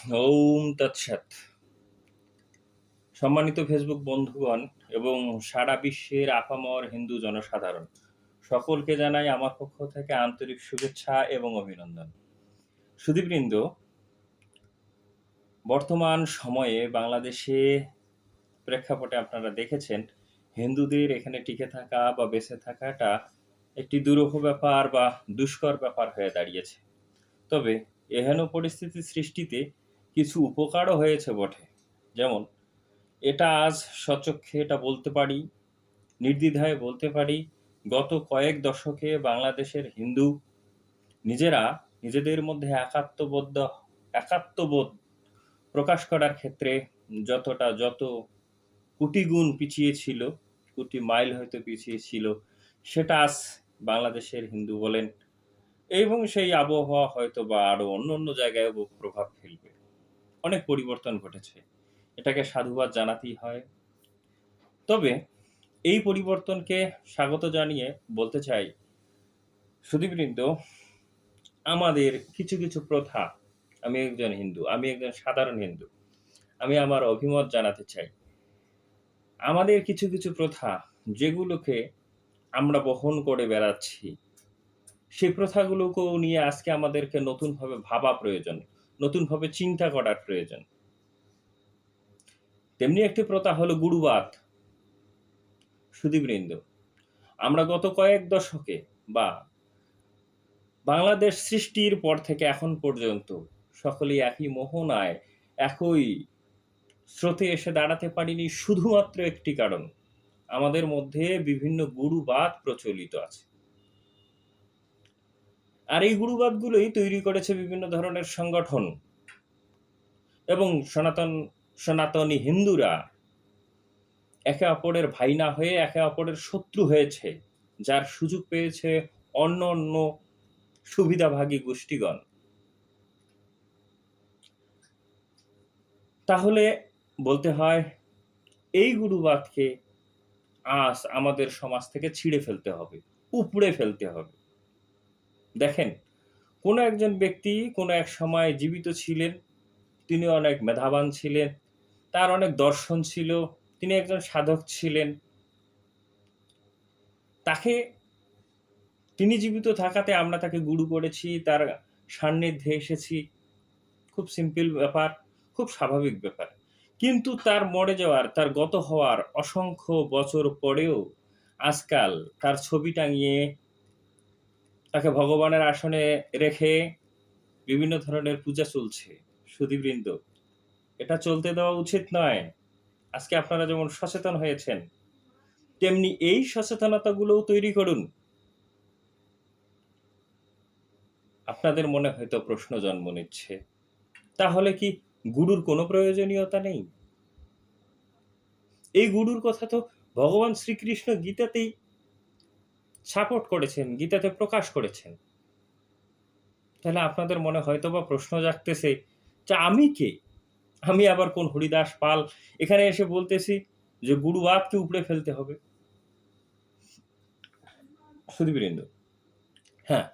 ওম তৎসৎ। সম্মানিত ফেসবুক বন্ধুগণ এবং সারা বিশ্বের আপামর হিন্দু জনসাধারণ, সকলকে জানাই আমার পক্ষ থেকে আন্তরিক শুভেচ্ছা এবং অভিনন্দন। সুধীবৃন্দ, বর্তমান সময়ে বাংলাদেশে প্রেক্ষাপটে আপনারা দেখেছেন, হিন্দুদের এখানে টিকে থাকা বা বেঁচে থাকাটা একটি দুরূহ ব্যাপার বা দুষ্কর ব্যাপার হয়ে দাঁড়িয়েছে। তবে এহেন পরিস্থিতি সৃষ্টিতে কিছু উপকারও হয়েছে বটে। যেমন, এটা আজ স্বচক্ষে এটা বলতে পারি, নির্দ্বিধায় বলতে পারি, গত কয়েক দশকে বাংলাদেশের হিন্দু নিজেরা নিজেদের মধ্যে একাত্মবোধ প্রকাশ করার ক্ষেত্রে যত কোটি গুণ পিছিয়ে ছিল, কোটি মাইল হয়তো পিছিয়ে ছিল, সেটা আজ বাংলাদেশের হিন্দু বলেন এবং সেই আবহাওয়া হয়তো বা আরো অন্য জায়গায়ও প্রভাব ফেলবে। অনেক পরিবর্তন ঘটেছে, এটাকে সাধুবাদ জানাতেই হয়। তবে এই পরিবর্তনকে স্বাগত জানিয়ে বলতে চাই, সুধীবৃন্দ, আমাদের কিছু প্রথা, আমি একজন হিন্দু, আমি একজন সাধারণ হিন্দু, আমি আমার অভিমত জানাতে চাই। আমাদের কিছু প্রথা যেগুলোকে আমরা বহন করে বেড়াচ্ছি, সেই প্রথাগুলোকেও নিয়ে আজকে আমাদেরকে নতুনভাবে ভাবা প্রয়োজন, নতুনভাবে চিন্তা করার প্রয়োজন। তেমনি একটি প্রথা হলো গুরুবাদ। সুধীবৃন্দ, আমরা গত কয়েক দশকে বা বাংলাদেশ সৃষ্টির পর থেকে এখন পর্যন্ত সকলেই একই মোহনায়, একই স্রোতে এসে দাঁড়াতে পারিনি শুধুমাত্র একটি কারণ, আমাদের মধ্যে বিভিন্ন গুরুবাদ প্রচলিত আছে। আর এই গুরুবাদগুলোই তৈরি করেছে বিভিন্ন ধরনের সংগঠন এবং সনাতনী হিন্দুরা একে অপরের ভাই না হয়ে একে অপরের শত্রু হয়েছে, যার সুযোগ পেয়েছে অন্য সুবিধাভাগী গোষ্ঠীগণ। তাহলে বলতে হয়, এই গুরুবাদকে আজ আমাদের সমাজ থেকে ছিঁড়ে ফেলতে হবে, উপড়ে ফেলতে হবে। দেখেন, কোনো একজন ব্যক্তি কোনো এক সময় জীবিত ছিলেন, তিনি অনেক মেধাবান ছিলেন, তার অনেক দর্শন ছিল, তিনি একজন সাধক ছিলেন। তাকে তিনি জীবিত থাকাতে আমরা তাকে গুরু করেছি, তার সান্নিধ্যে এসেছি। খুব সিম্পল ব্যাপার, খুব স্বাভাবিক ব্যাপার। কিন্তু তার মরে যাওয়ার, তার গত হওয়ার অসংখ্য বছর পরেও আজকাল তার ছবি টাঙিয়ে তাকে ভগবানের আসনে রেখে বিভিন্ন ধরনের পূজা চলছে। সুধীবৃন্দ, এটা চলতে দেওয়া উচিত নয়। আজকে আপনারা যেমন সচেতন হয়েছেন, তেমনি এই সচেতনতাগুলোও তৈরি করুন। আপনাদের মনে হয়তো প্রশ্ন জন্ম নিচ্ছে, তাহলে কি গুরুর কোনো প্রয়োজনীয়তা নেই? এই গুরুর কথা তো ভগবান শ্রীকৃষ্ণ গীতাতেই সাপোর্ট করেছেন, গীতাতে প্রকাশ করেছেন। তাহলে আপনাদের মনে হয়তোবা প্রশ্ন জাগতেছে যে আমি কে? আমি আবার কোন হরিদাস পাল, এখানে এসে বলতেছি যে গুরুবাদকে উপড়ে ফেলতে হবে। সুধীবৃন্দ, হ্যাঁ,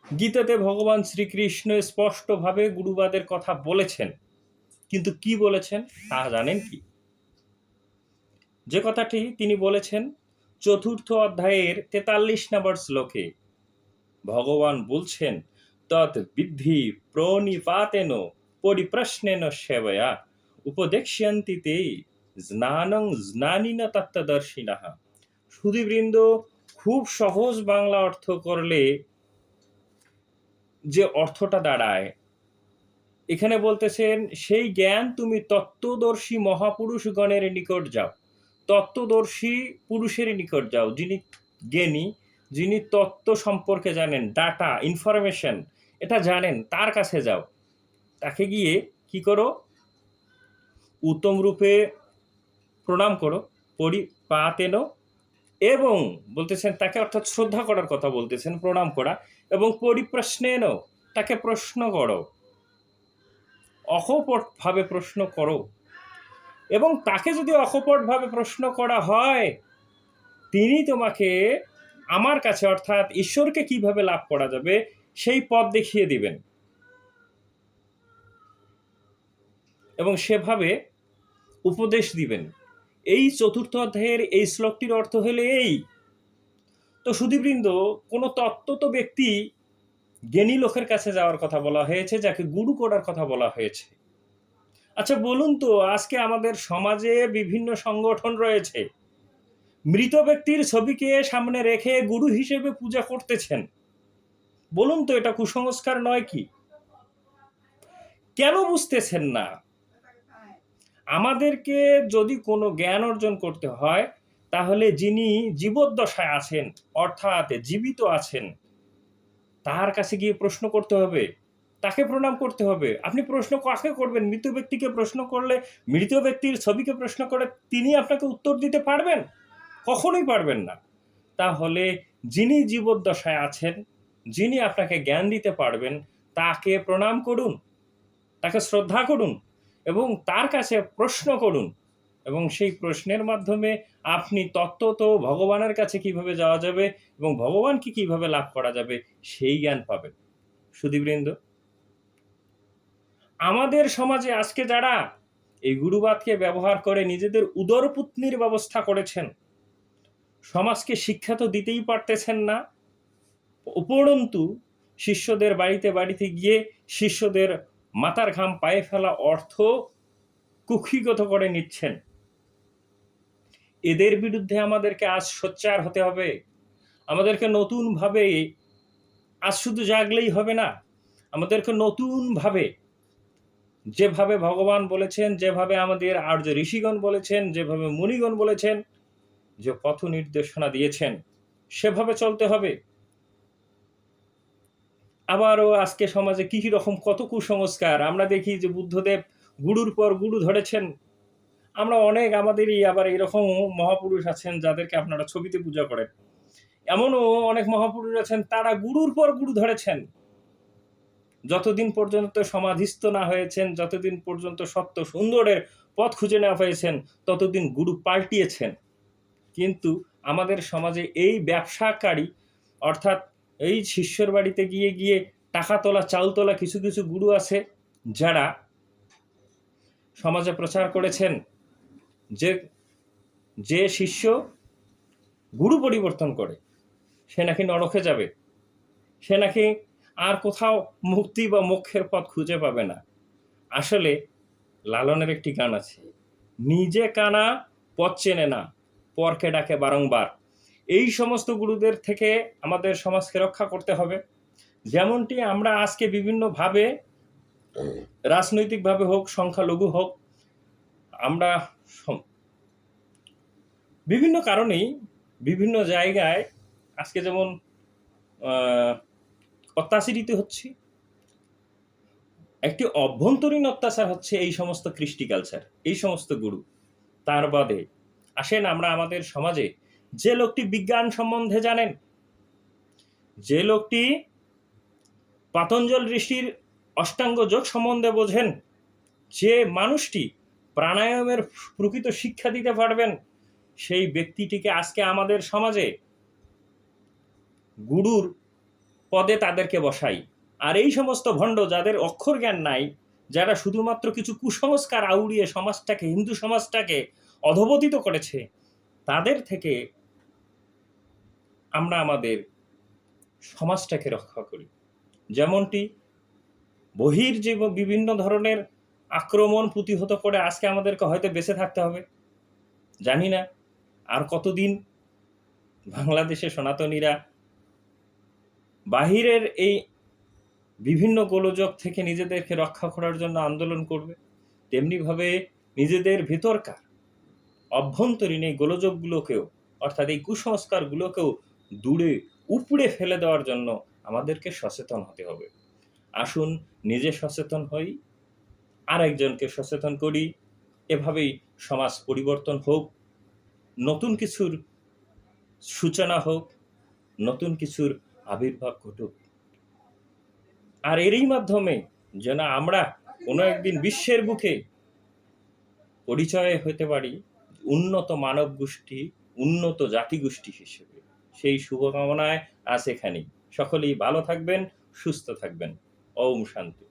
গীতাতে ভগবান শ্রীকৃষ্ণ স্পষ্টভাবে গুরুবাদের কথা বলেছেন। কিন্তু কি বলেছেন তা জানেন কি? যে কথাটি তিনি বলেছেন ৪র্থ অধ্যায়ের ৪৩ নম্বর শ্লোকে ভগবান বলছেন, তৎ বিদ্ধি প্রণিপাতেন পরিপ্রশ্নেন সেবয়া উপদেক্ষ্যন্তি তে জ্ঞানং জ্ঞানিন তত্ত্বদর্শিনঃ। সুধীবৃন্দ, খুব সহজ বাংলা অর্থ করলে যে অর্থটা দাঁড়ায়, এখানে বলতেছেন সেই জ্ঞান তুমি তত্ত্বদর্শী মহাপুরুষগণের নিকট যাও। তত্ত্বদর্শী পুরুষের নিকট যাও, যিনি জ্ঞানী, যিনি তত্ত্ব সম্পর্কে জানেন, ডাটা ইনফরমেশন এটা জানেন, তার কাছে যাও। তাকে গিয়ে কি করো? উত্তম রূপে প্রণাম করো, পরিপাতেন, এবং বলতেছেন তাকে, অর্থাৎ শ্রদ্ধা করার কথা বলতেছেন, প্রণাম করা, এবং পরিপ্রশ্নেন, তাকে প্রশ্ন করো, অকপটভাবে প্রশ্ন করো। এবং তাকে যদি অকপটভাবে প্রশ্ন করা হয়, তিনি তোমাকে আমার কাছে, অর্থাৎ ঈশ্বরকে কিভাবে লাভ করা যাবে সেই পথ দেখিয়ে দিবেন। এবং সেভাবে উপদেশ দিবেন। এই চতুর্থ অধ্যায়ের এই শ্লোকটির অর্থ হলো এই। তো সুধীবৃন্দ, কোনো তত্ত্বত ব্যক্তি জ্ঞানী লোকের কাছে যাওয়ার কথা বলা হয়েছে, যাকে গুরু করার কথা বলা হয়েছে। আচ্ছা বলুন তো, আজকে আমাদের সমাজে বিভিন্ন সংগঠন রয়েছে, মৃত ব্যক্তির ছবিকে সামনে রেখে গুরু হিসেবে পূজা করতেছেন। বলুন তো, এটা কুসংস্কার নয় কি? কেন বুঝতেছেন না? আমাদেরকে যদি কোনো জ্ঞান অর্জন করতে হয়, তাহলে যিনি জীবদ্দশায় আছেন, অর্থাৎ জীবিত আছেন, তার কাছে গিয়ে প্রশ্ন করতে হবে, তাকে প্রণাম করতে হবে। আপনি প্রশ্ন কাকে করবেন? মৃত ব্যক্তিকে প্রশ্ন করলে, মৃত ব্যক্তির ছবিকে প্রশ্ন করে তিনি আপনাকে উত্তর দিতে পারবেন? কখনোই পারবেন না। তাহলে যিনি জীবদ্দশায় আছেন, যিনি আপনাকে জ্ঞান দিতে পারবেন, তাকে প্রণাম করুন, তাকে শ্রদ্ধা করুন এবং তার কাছে প্রশ্ন করুন, এবং সেই প্রশ্নের মাধ্যমে আপনি তত্ত্বত ভগবানের কাছে কিভাবে যাওয়া যাবে এবং ভগবানকে কিভাবে লাভ করা যাবে সেই জ্ঞান পাবেন। সুধীবৃন্দ, আমাদের সমাজে আজকে যারা এই গুরুবাদকে ব্যবহার করে নিজেদের উদরপুত্নির ব্যবস্থা করেছেন, সমাজকে শিক্ষা তো দিতেই পারতেছেন না, উপরন্তু শিষ্যদের বাড়িতে বাড়িতে গিয়ে শিষ্যদের মাথার ঘাম পায়ে ফেলা অর্থ কুক্ষিগত করে নিচ্ছেন। এদের বিরুদ্ধে আমাদেরকে আজ সোচ্চার হতে হবে। আমাদেরকে নতুনভাবে, আজ শুধু জাগলেই হবে না, আমাদেরকে নতুনভাবে, যেভাবে ভগবান বলেছেন, যেভাবে আমাদের আর্য ঋষিগণ বলেছেন, যেভাবে মুনিগণ বলেছেন, যে পথ নির্দেশনা দিয়েছেন, সেভাবে চলতে হবে। আবারও আজকে সমাজে কি রকম কত কুসংস্কার আমরা দেখি, যে বুদ্ধদেব গুরুর পর গুরু ধরেছেন। আমরা অনেক, আমাদেরই আবার এরকম মহাপুরুষ আছেন যাদেরকে আপনারা ছবিতে পূজা করেন। এমনও অনেক মহাপুরুষ আছেন, তারা গুরুর পর গুরু ধরেছেন। যতদিন পর্যন্ত সমাধিস্থ না হয়েছেন, যতদিন পর্যন্ত সত্য সুন্দরের পথ খুঁজে না পেয়েছেন, ততদিন গুরু পাল্টিয়েছেন। কিন্তু আমাদের সমাজে এই ব্যবসাকারী, অর্থাৎ এই শিষ্যর বাড়িতে গিয়ে গিয়ে টাকা তোলা, চাল তোলা কিছু কিছু গুরু আছে, যারা সমাজে প্রচার করেছেন যে যে শিষ্য গুরু পরিবর্তন করে সে নাকি নরকে যাবে, সে নাকি আর কোথাও মুক্তি বা মোক্ষের পথ খুঁজে পাবে না। আসলে লালনের একটি গান আছে, নিজে কানা পথ চেনে না, পরকে ডাকে বারংবার। এই সমস্ত গুরুদের থেকে আমাদের সমাজকে রক্ষা করতে হবে। যেমনটি আমরা আজকে বিভিন্নভাবে, রাজনৈতিকভাবে হোক, সংখ্যালঘু হোক, আমরা বিভিন্ন কারণেই বিভিন্ন জায়গায় আজকে যেমন অত্যাচারিত হচ্ছে, একটি অভ্যন্তরীণ অত্যাচার হচ্ছে এই সমস্ত কৃষ্টি কালচার, এই সমস্ত গুরু। তার বাদে আসেন আমরা আমাদের সমাজে যে লোকটি বিজ্ঞান সম্বন্ধে জানেন, যে লোকটি পাতঞ্জল ঋষির অষ্টাঙ্গ যোগ সম্বন্ধে বোঝেন, যে মানুষটি প্রাণায়ামের প্রকৃত শিক্ষা দিতে পারবেন, সেই ব্যক্তিটিকে আজকে আমাদের সমাজে গুরুর পদে তাদেরকে বসাই। আর এই সমস্ত ভণ্ড, যাদের অক্ষর জ্ঞান নাই, যারা শুধুমাত্র কিছু কুসংস্কার আউড়িয়ে সমাজটাকে, হিন্দু সমাজটাকে অধঃপতিত করেছে, তাদের থেকে আমরা আমাদের সমাজটাকে রক্ষা করি। যেমনটি বহির যে বিভিন্ন ধরনের আক্রমণ প্রতিহত করে আজকে আমাদেরকে হয়তো বেঁচে থাকতে হবে, জানি না আর কতদিন বাংলাদেশে সনাতনীরা বাহিরের এই বিভিন্ন গোলযোগ থেকে নিজেদেরকে রক্ষা করার জন্য আন্দোলন করবে। তেমনিভাবে নিজেদের ভেতরকার অভ্যন্তরীণ এই গোলযোগগুলোকেও, অর্থাৎ এই কুসংস্কারগুলোকেও দূরে উপড়ে ফেলে দেওয়ার জন্য আমাদেরকে সচেতন হতে হবে। আসুন নিজে সচেতন হই, আরেকজনকে সচেতন করি, এভাবেই সমাজ পরিবর্তন হোক, নতুন কিছুর সূচনা হোক, নতুন কিছুর আবির্ভাব ঘটুক। আর এরই মাধ্যমে যেন আমরা কোনো একদিন বিশ্বের বুকে পরিচয় হতে পারি উন্নত মানব গোষ্ঠী, উন্নত জাতিগোষ্ঠী হিসেবে। সেই শুভকামনায় আজ এখানেই। সকলেই ভালো থাকবেন, সুস্থ থাকবেন। ওম শান্তি।